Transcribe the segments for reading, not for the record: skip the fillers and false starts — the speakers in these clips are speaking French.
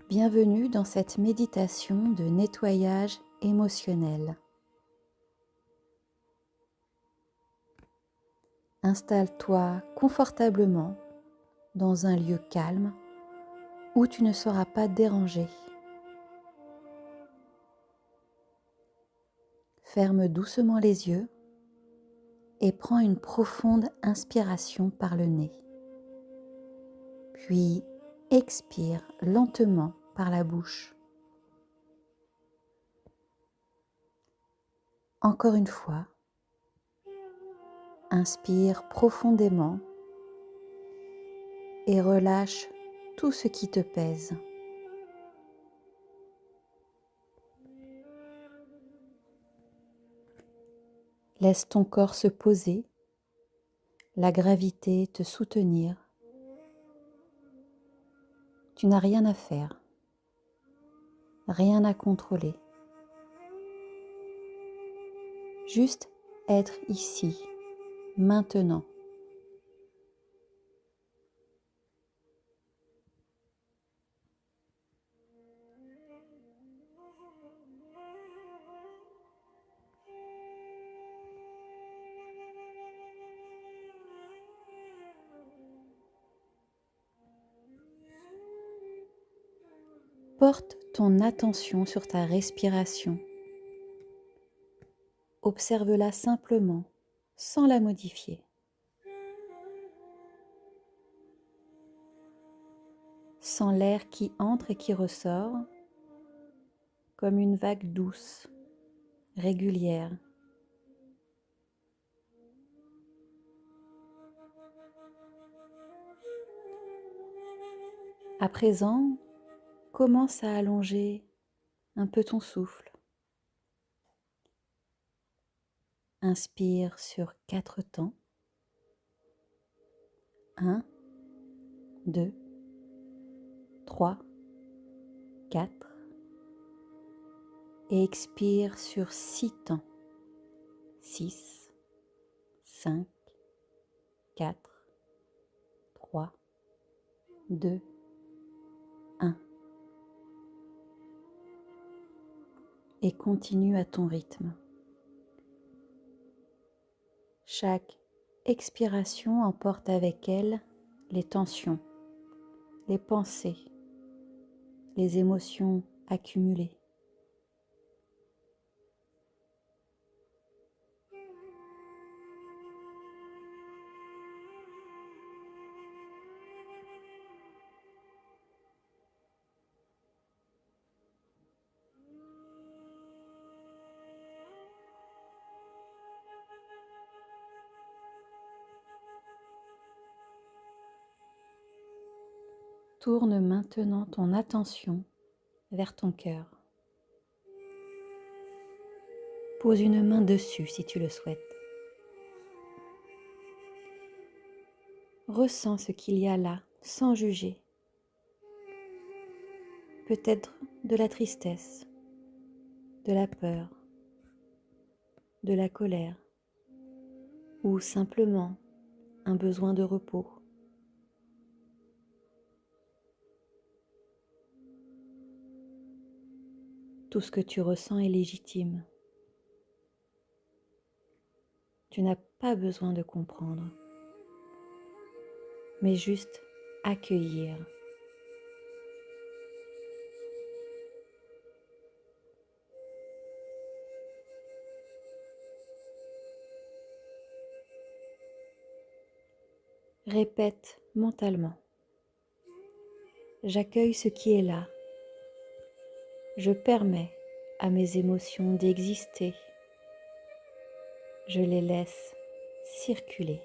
Bienvenue dans cette méditation de nettoyage émotionnel. Installe-toi confortablement dans un lieu calme où tu ne seras pas dérangé. Ferme doucement les yeux et prends une profonde inspiration par le nez. Puis expire lentement par la bouche. Encore une fois, inspire profondément et relâche tout ce qui te pèse. Laisse ton corps se poser, la gravité te soutenir. Tu n'as rien à faire, rien à contrôler. Juste être ici, maintenant. Porte ton attention sur ta respiration. Observe-la simplement, sans la modifier. Sens l'air qui entre et qui ressort, comme une vague douce, régulière. À présent, commence à allonger un peu ton souffle. Inspire sur 4 temps. 1, 2, 3, 4. Et expire sur 6 temps. 6, 5, 4, 3, 2, 1. Et continue à ton rythme. Chaque expiration emporte avec elle les tensions, les pensées, les émotions accumulées. Tourne maintenant ton attention vers ton cœur. Pose une main dessus si tu le souhaites. Ressens ce qu'il y a là, sans juger. Peut-être de la tristesse, de la peur, de la colère, ou simplement un besoin de repos. Tout ce que tu ressens est légitime. Tu n'as pas besoin de comprendre, mais juste accueillir. Répète mentalement. J'accueille ce qui est là. Je permets à mes émotions d'exister. Je les laisse circuler.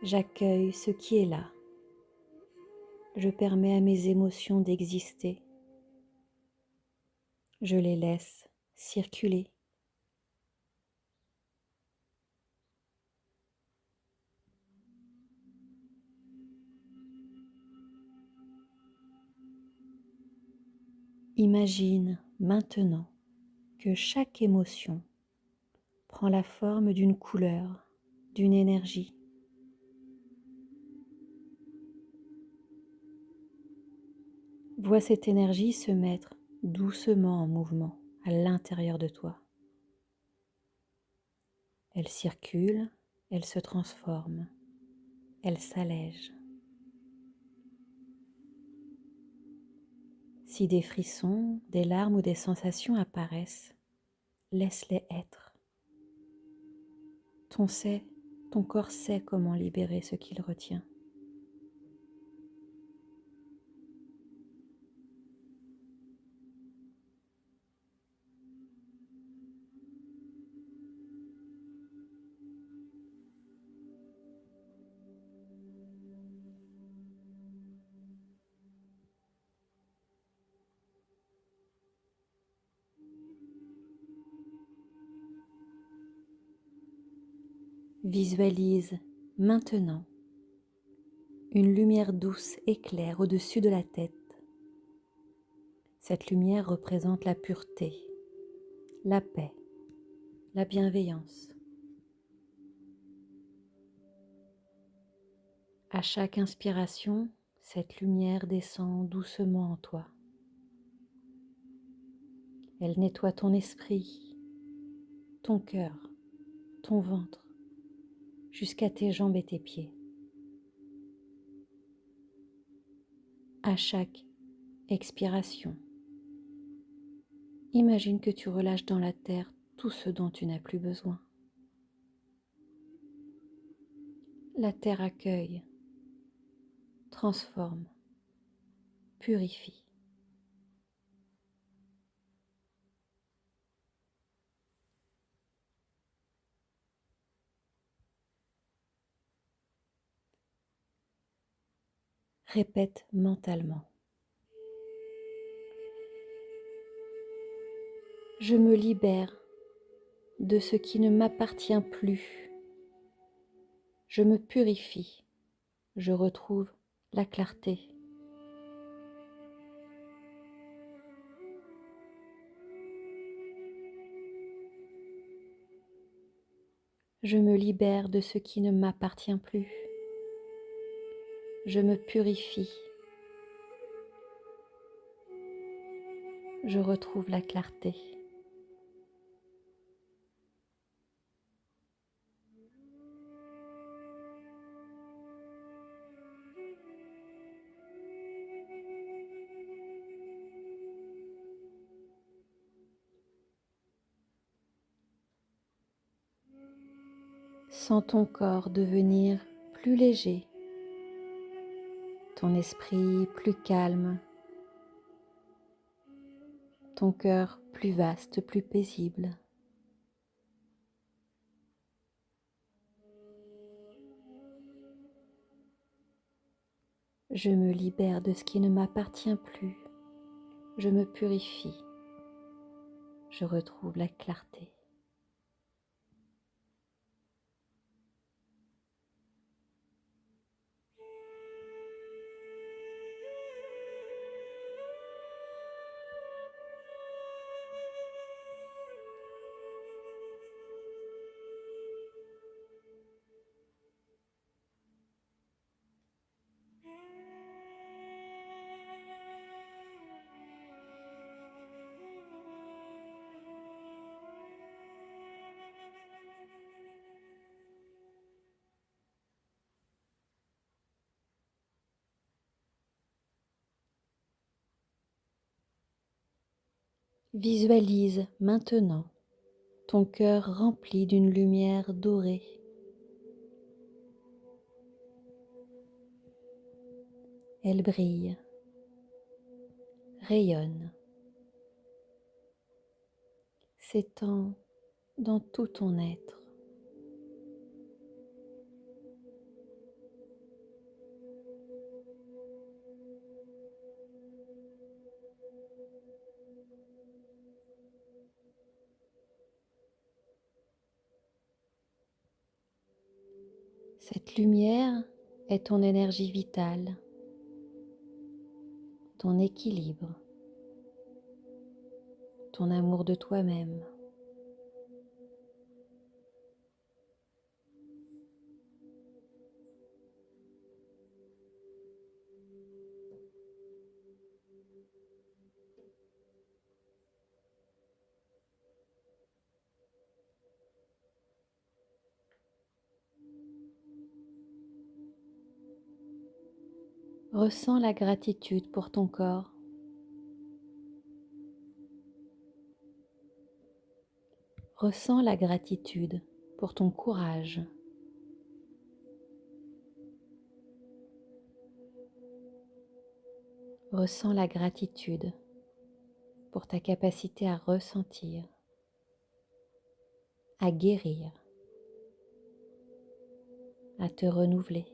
J'accueille ce qui est là. Je permets à mes émotions d'exister. Je les laisse circuler. Imagine maintenant que chaque émotion prend la forme d'une couleur, d'une énergie. Vois cette énergie se mettre doucement en mouvement à l'intérieur de toi. Elle circule, elle se transforme, elle s'allège. Si des frissons, des larmes ou des sensations apparaissent, laisse-les être. Ton corps sait comment libérer ce qu'il retient. Visualise maintenant une lumière douce éclaire au-dessus de la tête. Cette lumière représente la pureté, la paix, la bienveillance. À chaque inspiration, cette lumière descend doucement en toi. Elle nettoie ton esprit, ton cœur, ton ventre, jusqu'à tes jambes et tes pieds. À chaque expiration, imagine que tu relâches dans la terre tout ce dont tu n'as plus besoin. La terre accueille, transforme, purifie. Répète mentalement. Je me libère de ce qui ne m'appartient plus. Je me purifie. Je retrouve la clarté. Je me libère de ce qui ne m'appartient plus. Je me purifie. Je retrouve la clarté. Sens ton corps devenir plus léger, ton esprit plus calme, ton cœur plus vaste, plus paisible. Je me libère de ce qui ne m'appartient plus. Je me purifie. Je retrouve la clarté. Visualise maintenant ton cœur rempli d'une lumière dorée. Elle brille, rayonne, s'étend dans tout ton être. Cette lumière est ton énergie vitale, ton équilibre, ton amour de toi-même. Ressens la gratitude pour ton corps. Ressens la gratitude pour ton courage. Ressens la gratitude pour ta capacité à ressentir, à guérir, à te renouveler.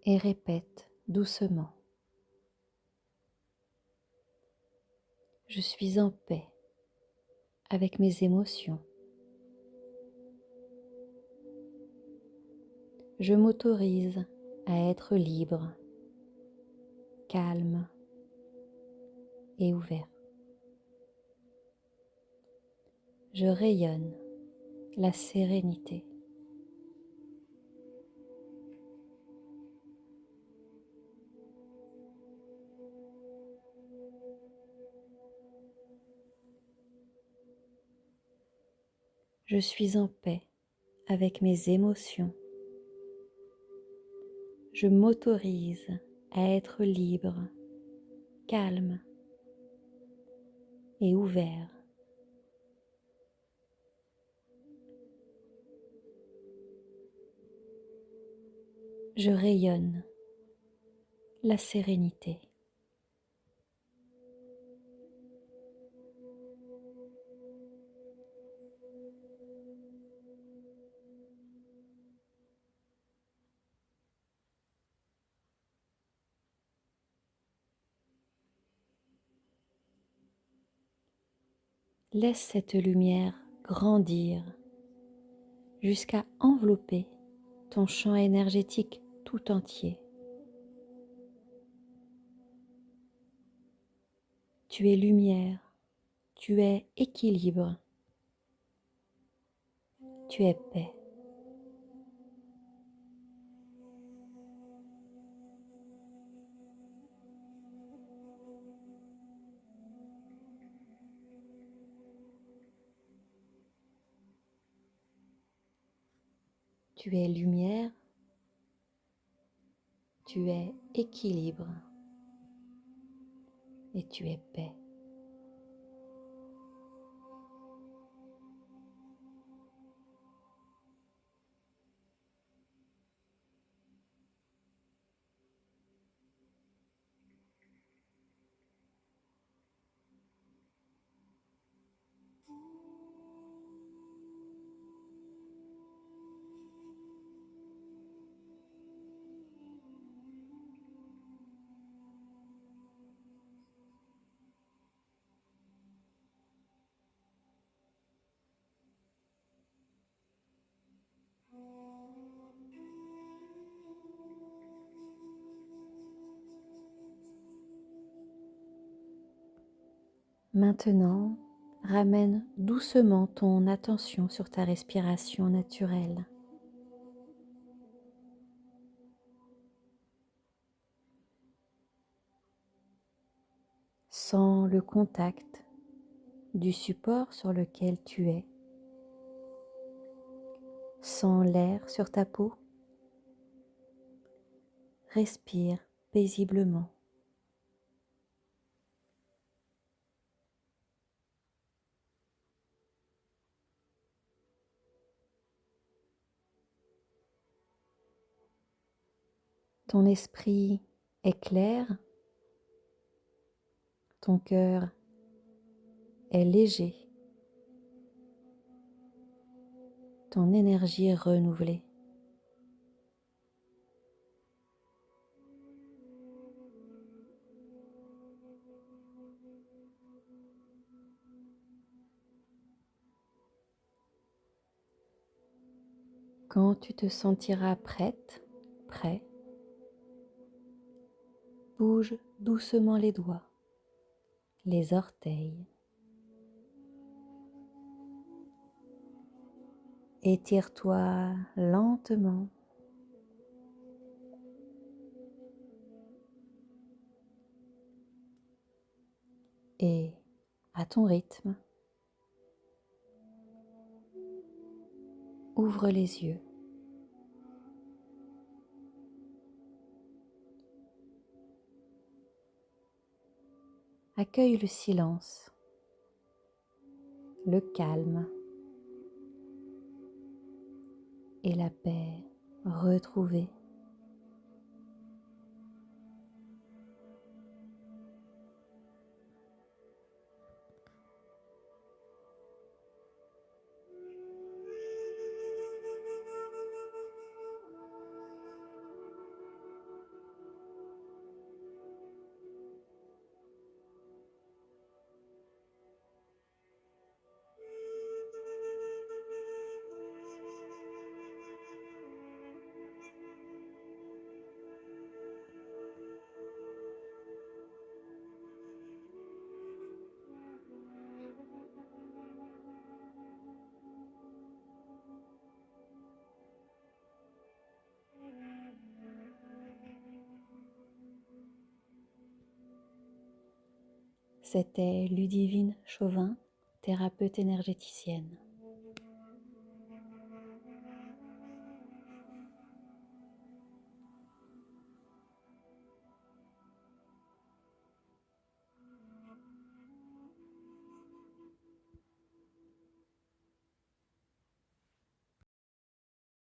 Et répète doucement: je suis en paix avec mes émotions. Je m'autorise à être libre, calme et ouvert. Je rayonne la sérénité. Je suis en paix avec mes émotions. Je m'autorise à être libre, calme et ouvert. Je rayonne la sérénité. Laisse cette lumière grandir jusqu'à envelopper ton champ énergétique tout entier. Tu es lumière, tu es équilibre, tu es paix. Tu es lumière, tu es équilibre et tu es paix. Maintenant, ramène doucement ton attention sur ta respiration naturelle. Sens le contact du support sur lequel tu es. Sens l'air sur ta peau. Respire paisiblement. Ton esprit est clair, ton cœur est léger, ton énergie est renouvelée. Quand tu te sentiras prête, prêt, bouge doucement les doigts, les orteils. Étire-toi lentement. Et à ton rythme, ouvre les yeux. Accueille le silence, le calme et la paix retrouvée. C'était Ludivine Chauvin, thérapeute énergéticienne.